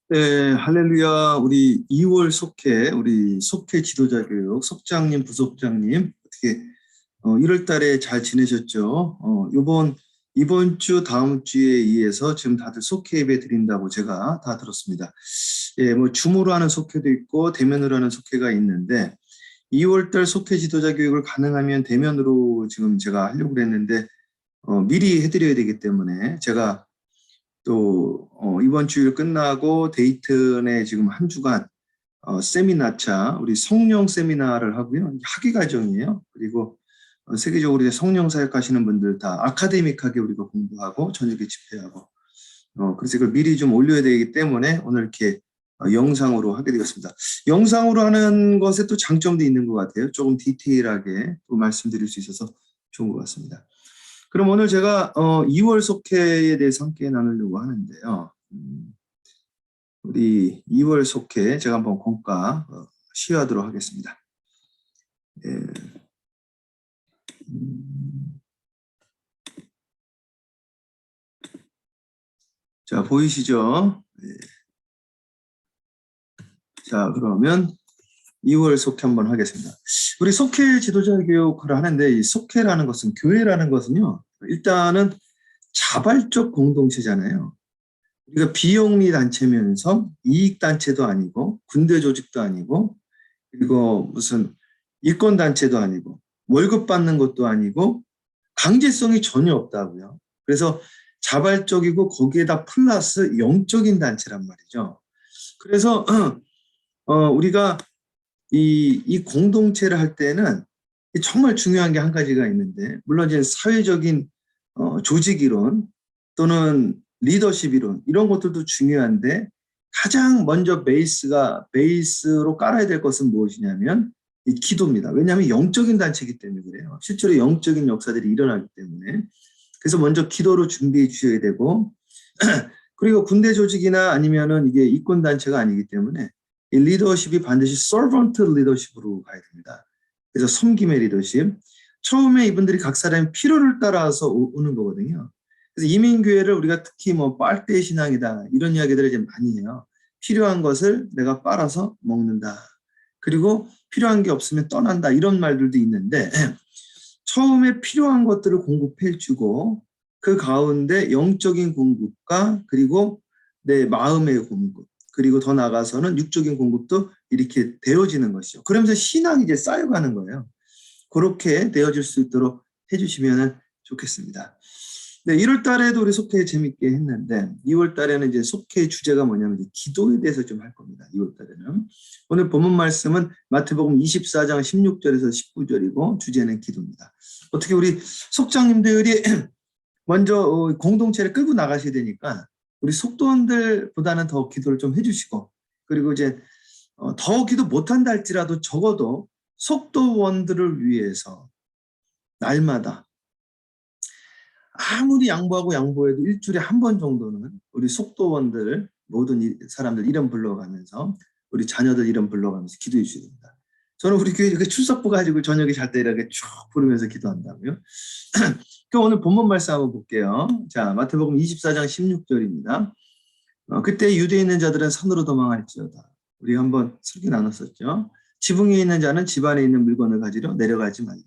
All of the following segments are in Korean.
네, 할렐루야. 우리 2월 속회, 우리 속회 지도자 교육, 속장님, 부속장님, 어떻게, 1월 달에 잘 지내셨죠? 이번 주, 다음 주에 의해서 지금 다들 속회 예배 드린다고 제가 다 들었습니다. 예, 뭐, 줌으로 하는 속회도 있고, 대면으로 하는 속회가 있는데, 2월 달 속회 지도자 교육을 가능하면 대면으로 지금 제가 하려고 그랬는데, 미리 해드려야 되기 때문에 제가 또 이번 주일 끝나고 데이튼에 지금 한 주간 세미나차 우리 성령 세미나를 하고요. 학위 과정이에요. 그리고 세계적으로 이제 성령 사역하시는 분들 다 아카데믹하게 우리가 공부하고 저녁에 집회하고 그래서 이걸 미리 좀 올려야 되기 때문에 오늘 이렇게 영상으로 하게 되었습니다. 영상으로 하는 것에 또 장점도 있는 것 같아요. 조금 디테일하게 또 말씀드릴 수 있어서 좋은 것 같습니다. 그럼 오늘 제가 2월 속회에 대해서 함께 나누려고 하는데요. 우리 2월 속회 제가 한번 공과 시유하도록 하겠습니다. 예. 자, 보이시죠? 예. 자, 그러면 2월 속회 한번 하겠습니다. 우리 속회 지도자 교육을 하는데 이 속회라는 것은 교회라는 것은요. 일단은 자발적 공동체잖아요. 우리가 비영리 단체면서 이익 단체도 아니고 군대 조직도 아니고 그리고 무슨 이권 단체도 아니고 월급 받는 것도 아니고 강제성이 전혀 없다고요. 그래서 자발적이고 거기에다 플러스 영적인 단체란 말이죠. 그래서 우리가 이 공동체를 할 때는 정말 중요한 게 한 가지가 있는데 물론 이제 사회적인 조직 이론 또는 리더십 이론 이런 것들도 중요한데 가장 먼저 베이스로 깔아야 될 것은 무엇이냐면 이 기도입니다. 왜냐하면 영적인 단체이기 때문에 그래요. 실제로 영적인 역사들이 일어나기 때문에 그래서 먼저 기도로 준비해 주셔야 되고 그리고 군대 조직이나 아니면은 이게 이권 단체가 아니기 때문에 이 리더십이 반드시 서번트 리더십으로 가야 됩니다. 그래서 섬김의 리더십. 처음에 이분들이 각 사람의 필요를 따라서 오는 거거든요. 그래서 이민교회를 우리가 특히 뭐 빨대 신앙이다 이런 이야기들을 이제 많이 해요. 필요한 것을 내가 빨아서 먹는다. 그리고 필요한 게 없으면 떠난다 이런 말들도 있는데 처음에 필요한 것들을 공급해주고 그 가운데 영적인 공급과 그리고 내 마음의 공급 그리고 더 나아가서는 육적인 공급도 이렇게 되어지는 것이죠. 그러면서 신앙이 이제 쌓여가는 거예요. 그렇게 되어질 수 있도록 해주시면 좋겠습니다. 네, 1월 달에도 우리 속회 재밌게 했는데 2월 달에는 이제 속회 주제가 뭐냐면 이제 기도에 대해서 좀 할 겁니다. 2월 달에는 오늘 본문 말씀은 마태복음 24장 16절에서 19절이고 주제는 기도입니다. 어떻게 우리 속장님들이 먼저 공동체를 끌고 나가셔야 되니까 우리 속도원들보다는 더 기도를 좀 해주시고 그리고 이제 더 기도 못한다 할지라도 적어도 속도원들을 위해서 날마다 아무리 양보해도 일주일에 한 번 정도는 우리 속도원들 모든 사람들 이름 불러가면서 우리 자녀들 이름 불러가면서 기도해 주셔야 됩니다. 저는 우리 교회 이렇게 출석부 가지고 저녁에 잘 때 이렇게 쭉 부르면서 기도한다고요. 그럼 오늘 본문 말씀 한번 볼게요. 자, 마태복음 24장 16절입니다. 그때 유대에 있는 자들은 산으로 도망할지어다. 우리 한번 설교 나눴었죠. 지붕에 있는 자는 집 안에 있는 물건을 가지러 내려가지 말며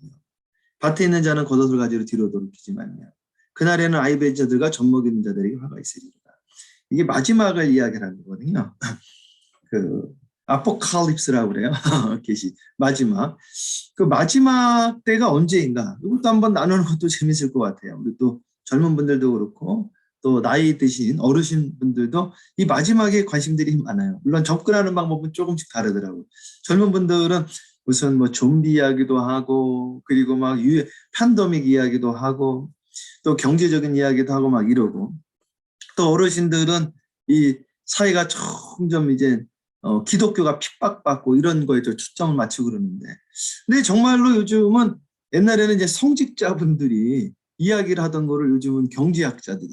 밭에 있는 자는 겉옷을 가지러 뒤로 돌이키지 말며 그날에는 아이의 자들과 젖먹이 있는 자들에게 화가 있으리라. 이게 마지막을 이야기하는 거거든요. 그 아포칼립스라고 그래요. 계시 마지막. 그 마지막 때가 언제인가? 이것도 한번 나누는 것도 재밌을 것 같아요. 우리 또 젊은 분들도 그렇고 또 나이 드신 어르신 분들도 이 마지막에 관심들이 많아요. 물론 접근하는 방법은 조금씩 다르더라고요. 젊은 분들은 무슨 뭐 좀비 이야기도 하고 그리고 막 팬데믹 이야기도 하고 또 경제적인 이야기도 하고 막 이러고 또 어르신들은 이 사회가 점점 이제 기독교가 핍박받고 이런 거에 좀 초점을 맞추고 그러는데 근데 정말로 요즘은 옛날에는 이제 성직자분들이 이야기를 하던 거를 요즘은 경제학자들이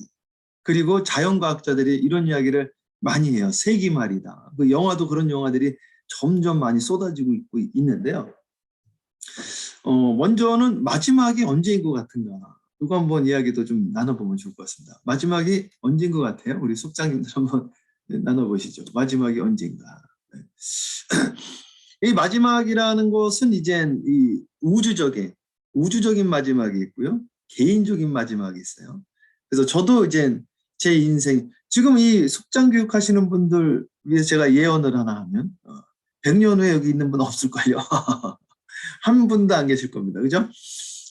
그리고 자연과학자들이 이런 이야기를 많이 해요. 세기말이다. 그 영화도 그런 영화들이 점점 많이 쏟아지고 있는데요. 먼저는 마지막이 언제인 것 같은가. 이거 한번 이야기도 좀 나눠보면 좋을 것 같습니다. 마지막이 언제인 것 같아요? 우리 속장님들 한번 나눠보시죠. 마지막이 언제인가. 네. 이 마지막이라는 것은 이젠 이 우주적인 마지막이 있고요. 개인적인 마지막이 있어요. 그래서 저도 이제 제 인생, 지금 이 속장 교육 하시는 분들 위해 제가 예언을 하나 하면, 100년 후에 여기 있는 분 없을걸요. 한 분도 안 계실 겁니다. 그죠?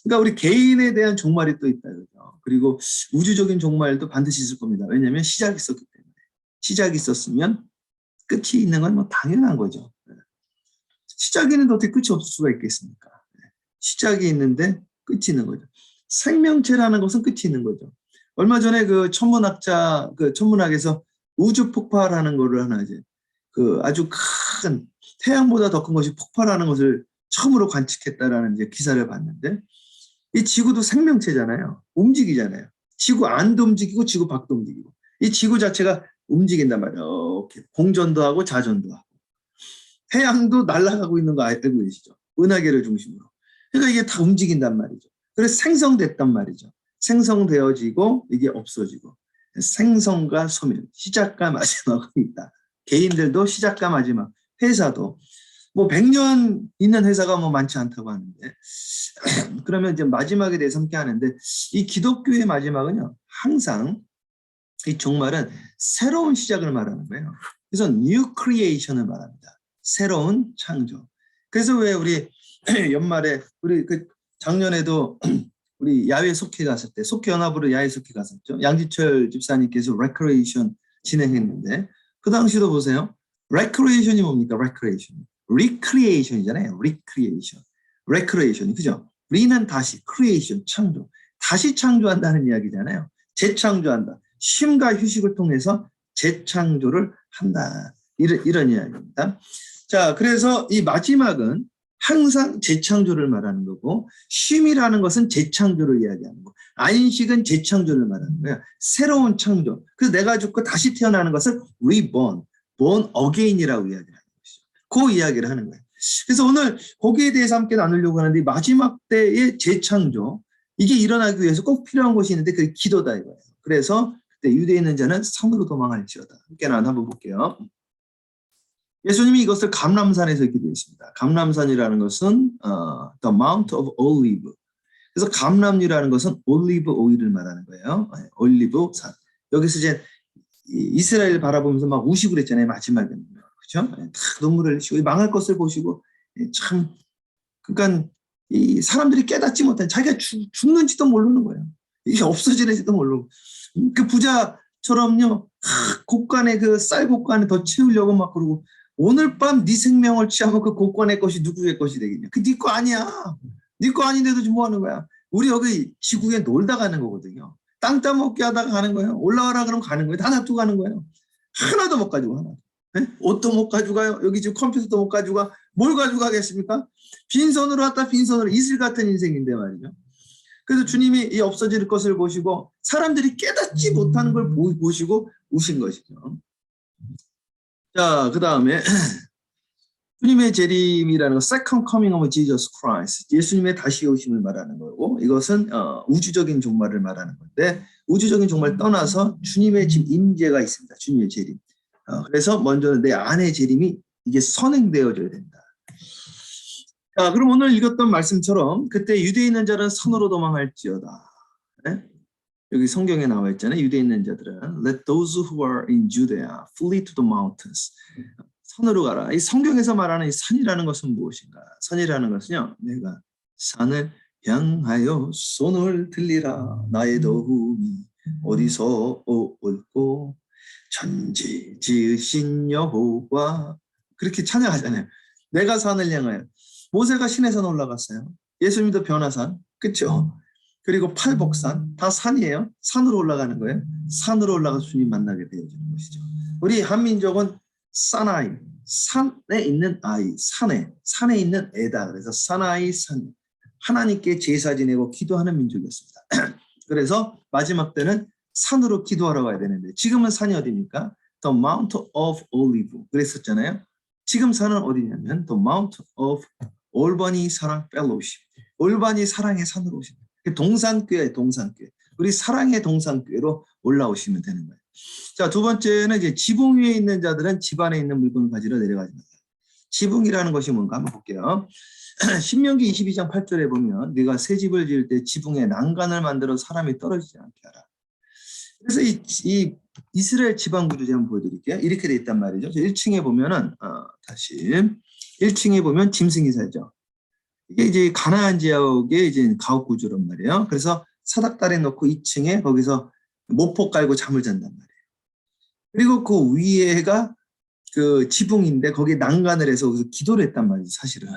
그러니까 우리 개인에 대한 종말이 또 있다. 그죠? 그리고 우주적인 종말도 반드시 있을 겁니다. 왜냐하면 시작이 있었기 때문에. 시작이 있었으면 끝이 있는 건 뭐 당연한 거죠. 시작이 있는데 어떻게 끝이 없을 수가 있겠습니까? 시작이 있는데 끝이 있는 거죠. 생명체라는 것은 끝이 있는 거죠. 얼마 전에 그 천문학자, 그 천문학에서 우주 폭발하는 거를 하나 이제 그 아주 큰 태양보다 더 큰 것이 폭발하는 것을 처음으로 관측했다라는 이제 기사를 봤는데, 이 지구도 생명체잖아요. 움직이잖아요. 지구 안도 움직이고 지구 밖도 움직이고, 이 지구 자체가 움직인단 말이에요. 이렇게 공전도 하고 자전도 하고. 태양도 날아가고 있는 거 알고 계시죠? 은하계를 중심으로. 그러니까 이게 다 움직인단 말이죠. 그래서 생성됐단 말이죠. 생성되어지고 이게 없어지고. 생성과 소멸, 시작과 마지막은 있다. 개인들도 시작과 마지막, 회사도 뭐 100년 있는 회사가 뭐 많지 않다고 하는데, 그러면 이제 마지막에 대해서 함께 하는데, 이 기독교의 마지막은요, 항상 이 종말은 새로운 시작을 말하는 거예요. 그래서 new creation을 말합니다. 새로운 창조. 그래서 왜 우리 연말에 우리 그 작년에도 우리 야외 속회 갔을 때, 속회 연합으로 야외 속회 갔었죠. 양지철 집사님께서 레크레이션 진행했는데, 그 당시도 보세요. 레크레이션이 뭡니까? 레크레이션. 리크리에이션이잖아요. 리크리에이션. 레크레이션. 그죠? 리는 다시, 크리에이션, 창조. 다시 창조한다는 이야기잖아요. 재창조한다. 쉼과 휴식을 통해서 재창조를 한다. 이런 이야기입니다. 자, 그래서 이 마지막은 항상 재창조를 말하는 거고, 쉼이라는 것은 재창조를 이야기하는 거, 안식은 재창조를 말하는 거야. 새로운 창조. 그래서 내가 죽고 다시 태어나는 것을 reborn, born again이라고 이야기하는 것이죠. 그 이야기를 하는 거예요. 그래서 오늘 거기에 대해서 함께 나누려고 하는데, 마지막 때의 재창조, 이게 일어나기 위해서 꼭 필요한 것이 있는데 그게 기도다 이거예요. 그래서 그때 유대에 있는 자는 성으로 도망할지어다. 함께 한번 볼게요. 예수님이 이것을 감람산에서 기도했습니다. 감람산이라는 것은 the Mount of Olive. 그래서 감람이라는 것은 올리브 오일을 말하는 거예요. 올리브산. 여기서 이제 이스라엘 바라보면서 막 우시고 그랬잖아요. 마지막에는. 그렇죠? 다 눈물을 흘리시고 망할 것을 보시고 참, 그러니까 이 사람들이 깨닫지 못한, 자기가 죽는지도 모르는 거예요. 이게 없어지는지도 모르고. 그 부자처럼요, 곡간에 그 쌀 곡간에 더 채우려고 막 그러고, 오늘 밤 네 생명을 취하고 그 곡간의 것이 누구의 것이 되겠냐. 그 네 거 아니야. 네 거 아닌데도 뭐 하는 거야. 우리 여기 지구에 놀다 가는 거거든요. 땅 따먹기 하다가 가는 거예요. 올라가라 그러면 가는 거예요. 다 놔두고 가는 거예요. 하나도 못 가지고 하나. 네? 옷도 못 가져가요. 여기 지금 컴퓨터도 못 가져가. 뭘 가져가겠습니까? 빈손으로 왔다 빈손으로, 이슬 같은 인생인데 말이죠. 그래서 주님이 이 없어질 것을 보시고 사람들이 깨닫지 못하는 걸 보시고 우신 것이죠. 자, 그 다음에 주님의 재림이라는 건 Second Coming of Jesus Christ, 예수님의 다시 오심을 말하는 거고, 이것은 우주적인 종말을 말하는 건데, 우주적인 종말 떠나서 주님의 지금 임재가 있습니다. 주님의 재림. 그래서 먼저는 내 안의 재림이 이게 선행되어져야 된다. 자, 그럼 오늘 읽었던 말씀처럼 그때 유대에 있는 자는 산으로 도망할지어다. 네? 여기 성경에 나와 있잖아요. 유대에 있는 자들은 Let those who are in Judea flee to the mountains. 산으로 가라. 이 성경에서 말하는 이 산이라는 것은 무엇인가? 산이라는 것은요, 내가 산을 향하여 손을 들리라. 나의 도움이 어디서 올꼬? 천지 지으신 여호와. 그렇게 찬양하잖아요. 내가 산을 향하여. 모세가 시내산 올라갔어요. 예수님도 변화산, 그렇죠? 그리고 팔복산, 다 산이에요. 산으로 올라가는 거예요. 산으로 올라가서 주님 만나게 되어지는 것이죠. 우리 한민족은 사나이, 산에 있는 아이, 산에 있는 애다. 그래서 사나이 산, 하나님께 제사 지내고 기도하는 민족이었습니다. 그래서 마지막 때는 산으로 기도하러 가야 되는데, 지금은 산이 어디입니까? The Mount of Olive 그랬었잖아요. 지금 산은 어디냐면 The Mount of 올바니 사랑 펠로우십, 올바니 사랑의 산으로 오십니다. 동산교회, 동산교회. 우리 사랑의 동산교회로 올라오시면 되는 거예요. 자, 두 번째는 이제 지붕 위에 있는 자들은 집안에 있는 물건을 가지러 내려가지 말라. 지붕이라는 것이 뭔가 한번 볼게요. 신명기 22장 8절에 보면 네가 새 집을 지을 때 지붕에 난간을 만들어 사람이 떨어지지 않게 하라. 그래서 이 이스라엘 지방 구조제 한번 보여드릴게요. 이렇게 돼 있단 말이죠. 1층에 보면은 다시 1층에 보면 짐승이 살죠. 이게 이제 가나안 지역의 이제 가옥 구조란 말이에요. 그래서 사닥다리 놓고 2층에 거기서 모포 깔고 잠을 잔단 말이에요. 그리고 그 위에가 그 지붕인데 거기에 난간을 해서 거기서 기도를 했단 말이죠. 사실은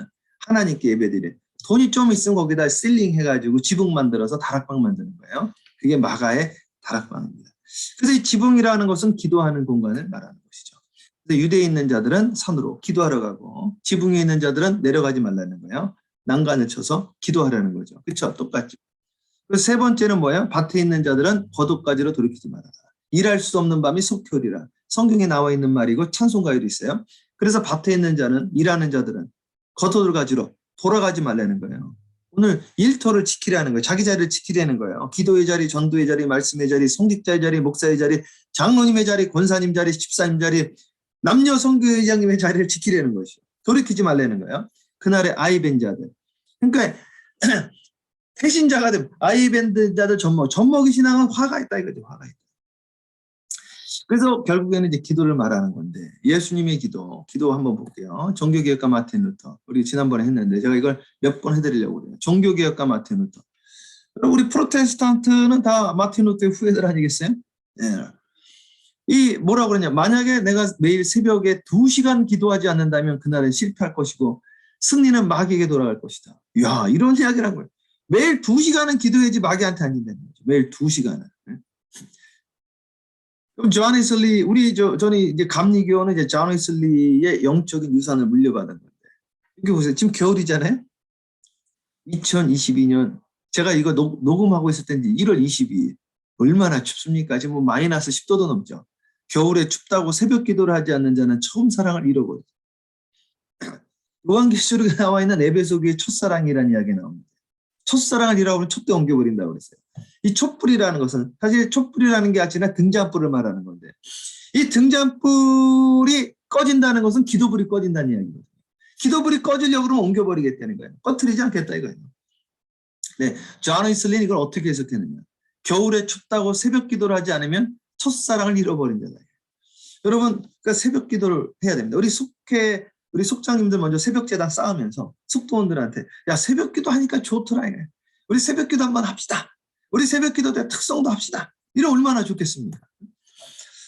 하나님께 예배드려. 돈이 좀 있으면 거기다 실링 해가지고 지붕 만들어서 다락방 만드는 거예요. 그게 마가의 다락방입니다. 그래서 이 지붕이라는 것은 기도하는 공간을 말하는 것이죠. 그래서 유대에 있는 자들은 산으로 기도하러 가고 지붕에 있는 자들은 내려가지 말라는 거예요. 난간을 쳐서 기도하라는 거죠. 그렇죠? 똑같죠. 그래서 세 번째는 뭐예요? 밭에 있는 자들은 겉옷가지로 돌이키지 말아라. 일할 수 없는 밤이 속효리라. 성경에 나와 있는 말이고 찬송가에도 있어요. 그래서 밭에 있는 자는 일하는 자들은 겉옷을 가지러 돌아가지 말라는 거예요. 오늘 일터를 지키라는 거예요. 자기 자리를 지키라는 거예요. 기도의 자리, 전도의 자리, 말씀의 자리, 성직자의 자리, 목사의 자리, 장로님의 자리, 권사님 자리, 집사님 자리, 남녀 선교회장님의 자리를 지키라는 것이죠. 돌이키지 말라는 거예요. 그날의 아이벤자들. 그러니까 태신자가 된 아이벤자들 젖먹이 신앙은 화가 있다 이거죠. 화가 있다. 그래서 결국에는 이제 기도를 말하는 건데 예수님의 기도 한번 볼게요. 종교개혁가 마틴 루터. 우리 지난번에 했는데 제가 이걸 몇 번 해드리려고 그래요. 종교개혁가 마틴 루터. 우리 프로테스탄트는 다 마틴 루터의 후예들 아니겠어요? 네. 이 뭐라고 그러냐. 만약에 내가 매일 새벽에 2시간 기도하지 않는다면 그날은 실패할 것이고 승리는 마귀에게 돌아갈 것이다. 이야, 이런 이야기라는 거예요. 매일 2시간은 기도해야지 마귀한테 안 된다는 거죠. 매일 2시간은. 그럼 존 웨슬리, 저는 이제 감리교는 이제 존 웨슬리의 영적인 유산을 물려받은 건데. 이게 보세요. 지금 겨울이잖아요? 2022년. 제가 이거 녹음하고 있을 때는 1월 22일. 얼마나 춥습니까? 지금 뭐 마이너스 10도도 넘죠. 겨울에 춥다고 새벽 기도를 하지 않는 자는 처음 사랑을 잃어버리죠. 요한계시록에 나와 있는 에베소교의 첫사랑이라는 이야기가 나옵니다. 첫사랑을 잃어버리면 촛대 옮겨버린다고 그랬어요. 이 촛불이라는 것은 사실 촛불이라는 게 아니라 등잔불을 말하는 건데 이 등잔불이 꺼진다는 것은 기도불이 꺼진다는 이야기거든요. 기도불이 꺼지려고 그러면 옮겨버리겠다는 거예요. 꺼트리지 않겠다 이거예요. 네, 존 웨슬리는 이걸 어떻게 해석했느냐. 겨울에 춥다고 새벽 기도를 하지 않으면 첫사랑을 잃어버린다. 여러분, 그러니까 새벽 기도를 해야 됩니다. 우리 속장님들 먼저 새벽 제단 쌓으면서 속도원들한테 야 새벽 기도 하니까 좋더라. 우리 새벽 기도 한번 합시다. 우리 새벽 기도의 특성도 합시다. 이러면 얼마나 좋겠습니까?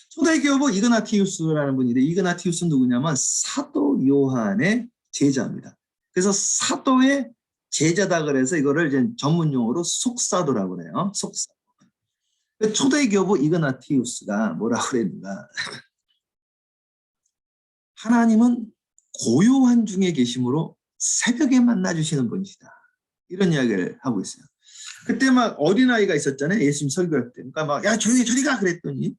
초대교부 이그나티우스라는 분인데 이그나티우스는 누구냐면 사도 요한의 제자입니다. 그래서 사도의 제자다 그래서 이거를 이제 전문 용어로 속사도라고 그래요. 속사도. 초대교부 이그나티우스가 뭐라고 그랬는가? 하나님은 고요한 중에 계심으로 새벽에 만나주시는 분이시다. 이런 이야기를 하고 있어요. 그때 막 어린아이가 있었잖아요. 예수님 설교할 때. 그러니까 막, 야, 조용히 저리 가! 그랬더니,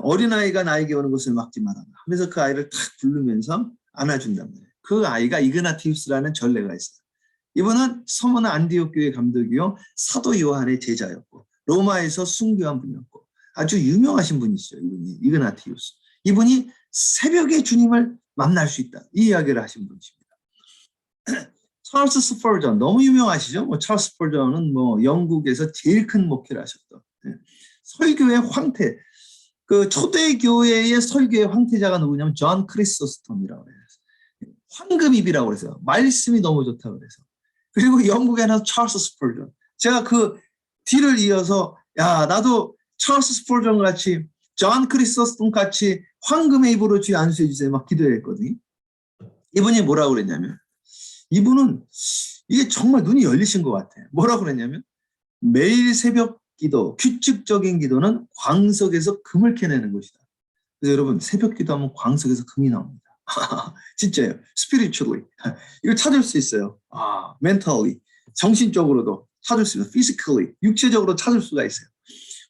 어린아이가 나에게 오는 것을 막지 마라. 하면서 그 아이를 탁 부르면서 안아준단 말이에요. 그 아이가 이그나티우스라는 전례가 있어요. 이분은 서머나 안디옥 교회 감독이요. 사도 요한의 제자였고, 로마에서 순교한 분이었고, 아주 유명하신 분이시죠. 이분이, 이그나티우스. 이분이 새벽에 주님을 만날 수 있다. 이 이야기를 하신 분이십니다. 찰스 스펄전 너무 유명하시죠? 찰스 스펄전은 영국에서 제일 큰 목회를 하셨던 설교의 황태. 그 초대교회의 설교의 황태자가 누구냐면 존 크리소스톰이라고 해요. 황금입이라고 그래서 말씀이 너무 좋다고 그래서. 그리고 영국에는 찰스 스펄전. 제가 그 뒤를 이어서 야 나도 찰스 스펄전 같이 존 크리소스톰 같이 황금의 입으로 주여 안수해 주세요. 막 기도했거든요. 이분이 뭐라고 그랬냐면 이분은 이게 정말 눈이 열리신 것 같아요. 뭐라고 그랬냐면 매일 새벽 기도, 규칙적인 기도는 광석에서 금을 캐내는 것이다. 그래서 여러분 새벽 기도하면 광석에서 금이 나옵니다. 진짜예요. spiritually. 이걸 찾을 수 있어요. mentally. 정신적으로도 찾을 수 있어요. physically. 육체적으로 찾을 수가 있어요.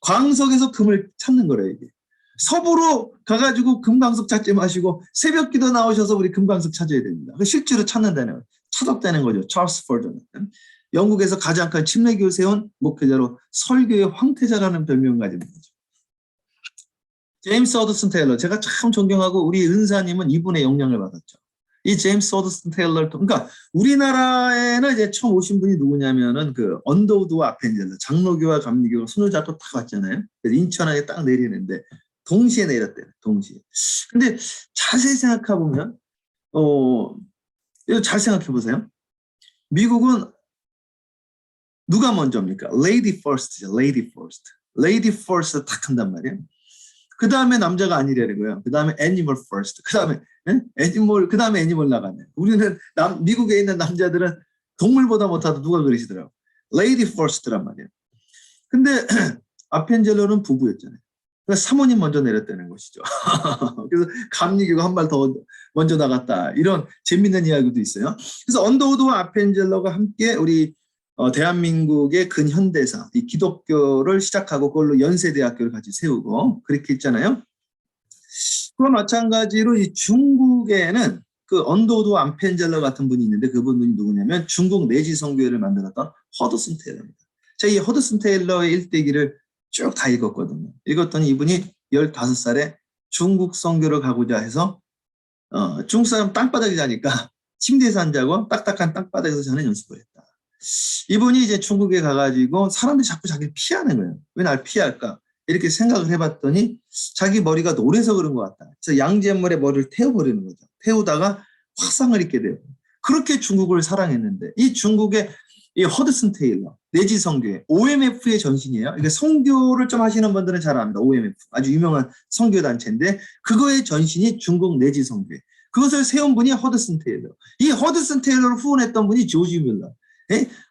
광석에서 금을 찾는 거래요, 이게. 섭으로 가가지고 금광석 찾지 마시고 새벽 기도 나오셔서 우리 금광석 찾아야 됩니다. 실제로 찾는다는 거예요. 찾았다는 거죠. 찰스 스펄전은. 영국에서 가장 큰 침례교를 세운 목회자로 설교의 황태자라는 별명을 가진 거죠. 제임스 허드슨 테일러, 제가 참 존경하고 우리 은사님은 이분의 영향을 받았죠. 이 제임스 허드슨 테일러, 그러니까 우리나라에는 이제 처음 오신 분이 누구냐면은 그 언더우드와 아펜젤러, 장로교와 감리교가 손을 잡고 딱 왔잖아요. 그래서 인천항에 딱 내리는데 동시에 내렸대요. 동시에. 근데 자세히 생각해 보면 이거 잘 생각해 보세요. 미국은 누가 먼저입니까? Lady first죠. Lady first. Lady first 딱 한단 말이에요. 그 다음에 남자가 아니라는 거예요. 그 다음에 animal first. 그 다음에 animal, 그 다음에 animal 나가네. 우리는 미국에 있는 남자들은 동물보다 못하다 누가 그러시더라고. Lady first란 말이에요. 근데 아펜젤러는 부부였잖아요. 그러니까 사모님 먼저 내렸다는 것이죠. 그래서 감리교가 한 발 더 먼저 나갔다. 이런 재밌는 이야기도 있어요. 그래서 언더우드와 아펜젤러가 함께 우리 대한민국의 근현대사, 이 기독교를 시작하고 그걸로 연세대학교를 같이 세우고 그렇게 있잖아요. 그와 마찬가지로 이 중국에는 그 언더우드와 아펜젤러 같은 분이 있는데 그분이 누구냐면 중국 내지 선교회를 만들었던 허드슨 테일러입니다. 제가 이 허드슨 테일러의 일대기를 쭉 다 읽었거든요. 읽었더니 이분이 15살에 중국 선교를 가고자 해서 중국 사람 땅바닥에 자니까 침대에서 안 자고 딱딱한 땅바닥에서 자는 연습을 했다. 이분이 이제 중국에 가가지고 사람들이 자꾸 자기를 피하는 거예요. 왜 날 피할까? 이렇게 생각을 해봤더니 자기 머리가 노래서 그런 것 같다. 그래서 양잿물에 머리를 태워버리는 거죠. 태우다가 화상을 입게 돼요. 그렇게 중국을 사랑했는데 이 중국의 이 허드슨 테일러 내지 선교회 OMF의 전신이에요. 이게 선교를 좀 하시는 분들은 잘 압니다. OMF 아주 유명한 선교 단체인데 그거의 전신이 중국 내지 선교회. 그것을 세운 분이 허드슨 테일러. 이 허드슨 테일러를 후원했던 분이 조지 뮬러.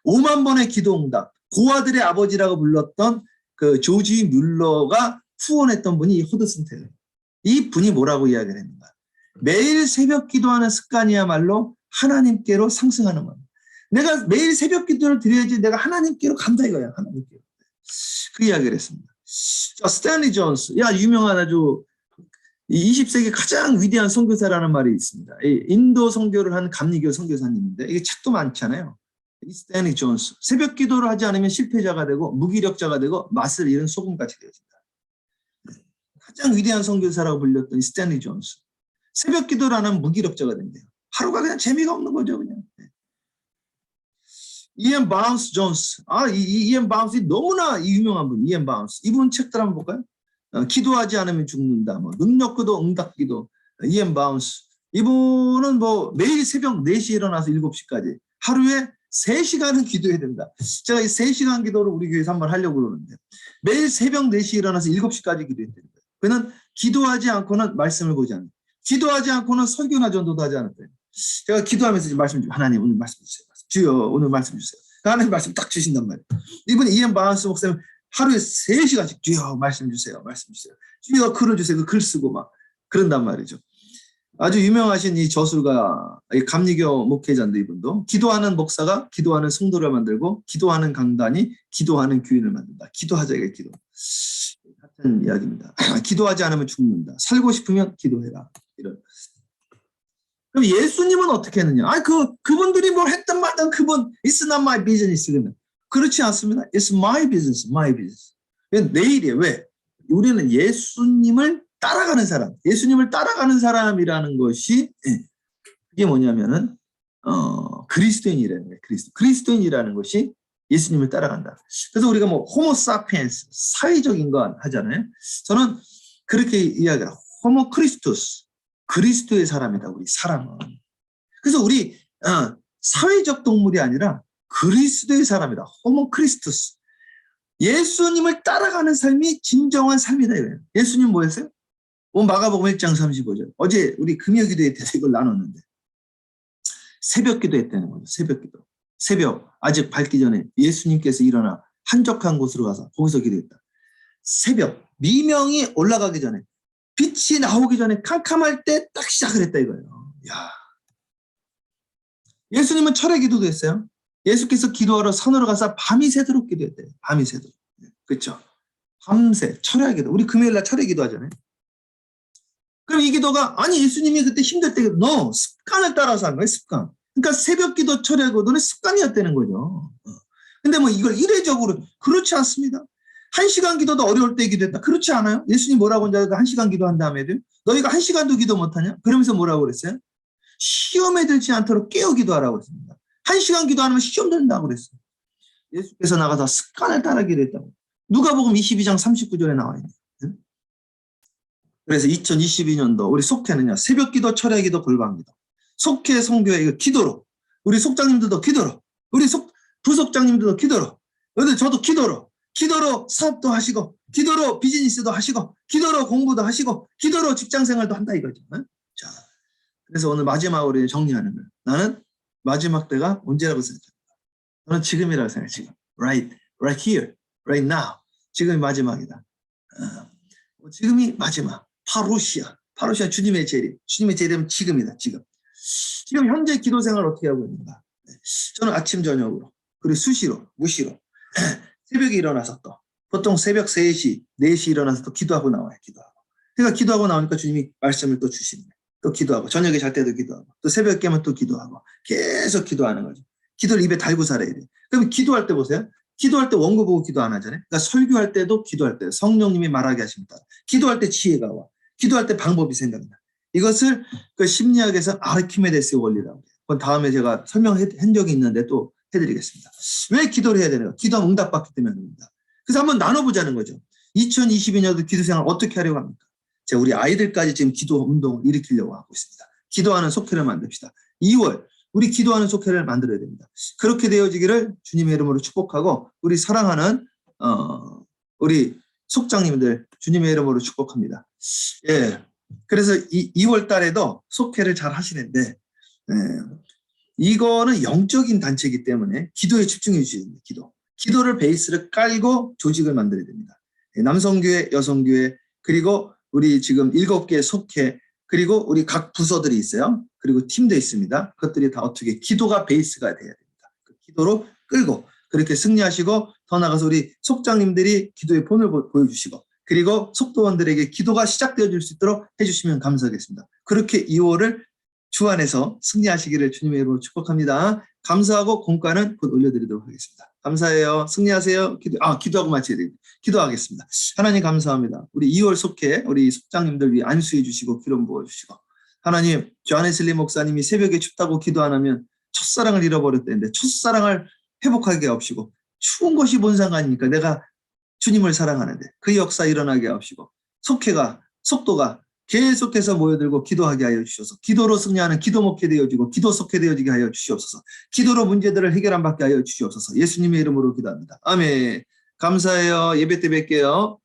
5만 번의 기도응답, 고아들의 아버지라고 불렀던 그 조지 뮬러가 후원했던 분이 이 허드슨 테일러. 이 분이 뭐라고 이야기를 했는가? 매일 새벽 기도하는 습관이야말로 하나님께로 상승하는 겁니다. 내가 매일 새벽 기도를 드려야지 내가 하나님께로 간다 이거야. 하나님께로. 그 이야기를 했습니다. 자, 스탠리 존스. 야, 유명한 아주 20세기 가장 위대한 선교사라는 말이 있습니다. 인도 선교를 한 감리교 선교사님인데 이게 책도 많잖아요. 이 스탠리 존스. 새벽 기도를 하지 않으면 실패자가 되고 무기력자가 되고 맛을 잃은 소금같이 되어진다. 가장 위대한 선교사라고 불렸던 이 스탠리 존스. 새벽 기도를 안 하면 무기력자가 된대요. 하루가 그냥 재미가 없는 거죠, 그냥. 이엔 바운스 존스. 이엔 바운스이 너무나 유명한 분, 이엔 바운스. 이분 책들 한번 볼까요? 기도하지 않으면 죽는다. 뭐 능력기도, 응답기도. 이엔 바운스. 이분은 뭐 매일 새벽 4시에 일어나서 7시까지 하루에 3시간은 기도해야 된다. 제가 이 3시간 기도를 우리 교회에서 한번 하려고 그러는데 매일 새벽 4시에 일어나서 7시까지 기도해야 된다. 그는 기도하지 않고는 말씀을 보지 않는다. 기도하지 않고는 설교나 전도도 하지 않았대요. 제가 기도하면서 말씀 주세요. 하나님 오늘 말씀 주세요. 주여 오늘 말씀 주세요. 하나님 말씀 딱 주신단 말이에요. 이분이 이엔 바운스 목사님 하루에 3시간씩 주여 말씀 주세요. 말씀 주세요. 주여 글을 주세요. 그 글 쓰고 막 그런단 말이죠. 아주 유명하신 이 저술가 감리교 목회자인데 이분도 기도하는 목사가 기도하는 성도를 만들고 기도하는 강단이 기도하는 교인을 만든다. 기도하자 이게 기도. 같은 이야기입니다. 기도하지 않으면 죽는다. 살고 싶으면 기도해라. 이런. 그럼 예수님은 어떻게 했느냐? 그분들이 뭘 했든 말든 그분 It's not my business. 그렇지 않습니다. It's my business, my business. 내 일이에요. 왜? 우리는 예수님을 따라가는 사람, 예수님을 따라가는 사람이라는 것이 그게 뭐냐면은 그리스도인이라는 거예요. 그리스도인이라는 것이 예수님을 따라간다. 그래서 우리가 뭐 호모 사피엔스 사회적인 거 하잖아요. 저는 그렇게 이야기해요. 호모 크리스투스 그리스도의 사람이다. 우리 사람은. 그래서 우리 사회적 동물이 아니라 그리스도의 사람이다. 호모 크리스투스. 예수님을 따라가는 삶이 진정한 삶이다. 이거예요. 예수님 뭐였어요? 마가복음 1장 35절. 어제 우리 금요기도에 대해서 이걸 나눴는데 새벽 기도했다는 거죠. 새벽 기도. 새벽 아직 밝기 전에 예수님께서 일어나 한적한 곳으로 가서 거기서 기도했다. 새벽 미명이 올라가기 전에 빛이 나오기 전에 캄캄할 때 딱 시작을 했다 이거예요. 야. 예수님은 철의 기도도 했어요. 예수께서 기도하러 산으로 가서 밤이 새도록 기도했대요. 밤이 새도록. 그렇죠? 밤새 철의 기도. 우리 금요일날 철의 기도 하잖아요. 그럼 이 기도가 예수님이 그때 힘들 때 습관을 따라서 한 거예요. 습관. 그러니까 새벽 기도 철야 기도는 습관이었다는 거죠. 근데 뭐 이걸 이례적으로 그렇지 않습니다. 1시간 기도도 어려울 때 기도했다. 그렇지 않아요? 예수님 뭐라고 한다고 1시간 기도한 다음에도 너희가 1시간도 기도 못하냐? 그러면서 뭐라고 그랬어요? 시험에 들지 않도록 깨어 기도하라고 했습니다. 1시간 기도 안 하면 시험 된다고 그랬어요. 예수께서 나가서 습관을 따르기로 했다고. 누가복음 22장 39절에 나와 있네요. 그래서 2022년도 우리 속회는요, 새벽 기도, 철야 기도, 골방 기도. 속회 성교회 이거 기도로. 우리 속장님들도 기도로. 우리 부속장님들도 기도로. 여러분 저도 기도로. 기도로 사업도 하시고, 기도로 비즈니스도 하시고, 기도로 공부도 하시고, 기도로 직장 생활도 한다 이거죠. 자, 그래서 오늘 마지막으로 정리하는 거예요. 나는 마지막 때가 언제라고 생각합니다. 저는 지금이라고 생각해요. 지금. Right here, right now. 지금이 마지막이다. 지금이 마지막. 파루시아 주님의 재림. 주님의 재림은 지금이다. 지금 현재 기도 생활 어떻게 하고 있는가? 저는 아침 저녁으로 그리고 수시로 무시로 새벽에 일어나서 또 보통 새벽 3시 4시 일어나서 또 기도하고 나와요. 기도하고. 그러니까 기도하고 나오니까 주님이 말씀을 또 주시는 거예요. 또 기도하고 저녁에 잘 때도 기도하고 또 새벽 깨면 또 기도하고 계속 기도하는 거죠. 기도를 입에 달고 살아야 돼요. 그럼 기도할 때 보세요. 기도할 때 원고 보고 기도 안 하잖아요. 그러니까 설교할 때도 기도할 때 성령님이 말하게 하십니다. 기도할 때 지혜가 와. 기도할 때 방법이 생각나. 이것을 그 심리학에서 아르키메데스의 원리라고 해요. 그건 다음에 제가 설명한 적이 있는데 또 해드리겠습니다. 왜 기도를 해야 되는가? 기도하면 응답받기 때문입니다. 그래서 한번 나눠보자는 거죠. 2022년도 기도생활 어떻게 하려고 합니까? 제가 우리 아이들까지 지금 기도 운동을 일으키려고 하고 있습니다. 기도하는 속회를 만듭시다. 2월 우리 기도하는 속회를 만들어야 됩니다. 그렇게 되어지기를 주님의 이름으로 축복하고 우리 사랑하는 우리 속장님들 주님의 이름으로 축복합니다. 예. 그래서 2월 달에도 속회를 잘 하시는데 이거는 영적인 단체이기 때문에 기도에 집중해 주셔야 됩니다. 기도를 베이스를 깔고 조직을 만들어야 됩니다. 남성교회, 여성교회, 그리고 우리 지금 7개의 속회, 그리고 우리 각 부서들이 있어요. 그리고 팀도 있습니다. 그것들이 다 어떻게 기도가 베이스가 돼야 됩니다. 그 기도로 끌고 그렇게 승리하시고 더 나아가서 우리 속장님들이 기도의 본을 보여주시고 그리고 속도원들에게 기도가 시작되어질 수 있도록 해주시면 감사하겠습니다. 그렇게 2월을 주 안에서 승리하시기를 주님의 이름으로 축복합니다. 감사하고 공과는 곧 올려드리도록 하겠습니다. 감사해요. 승리하세요. 기도하고 마쳐야 됩니다. 기도하겠습니다. 하나님 감사합니다. 우리 2월 속회 우리 속장님들 위해 안수해 주시고 기름 부어주시고 하나님 조한에슬리 목사님이 새벽에 춥다고 기도 안 하면 첫사랑을 잃어버렸다는데 첫사랑을 회복하게 하옵시고 추운 것이 뭔 상관입니까? 내가 주님을 사랑하는데 그 역사 일어나게 하옵시고 속도가 계속해서 모여들고 기도하게 하여 주셔서 기도로 승리하는 기도 목회 되어지고 기도 속회 되어지게 하여 주시옵소서. 기도로 문제들을 해결함 받게 하여 주시옵소서. 예수님의 이름으로 기도합니다. 아멘. 감사해요. 예배 때 뵐게요.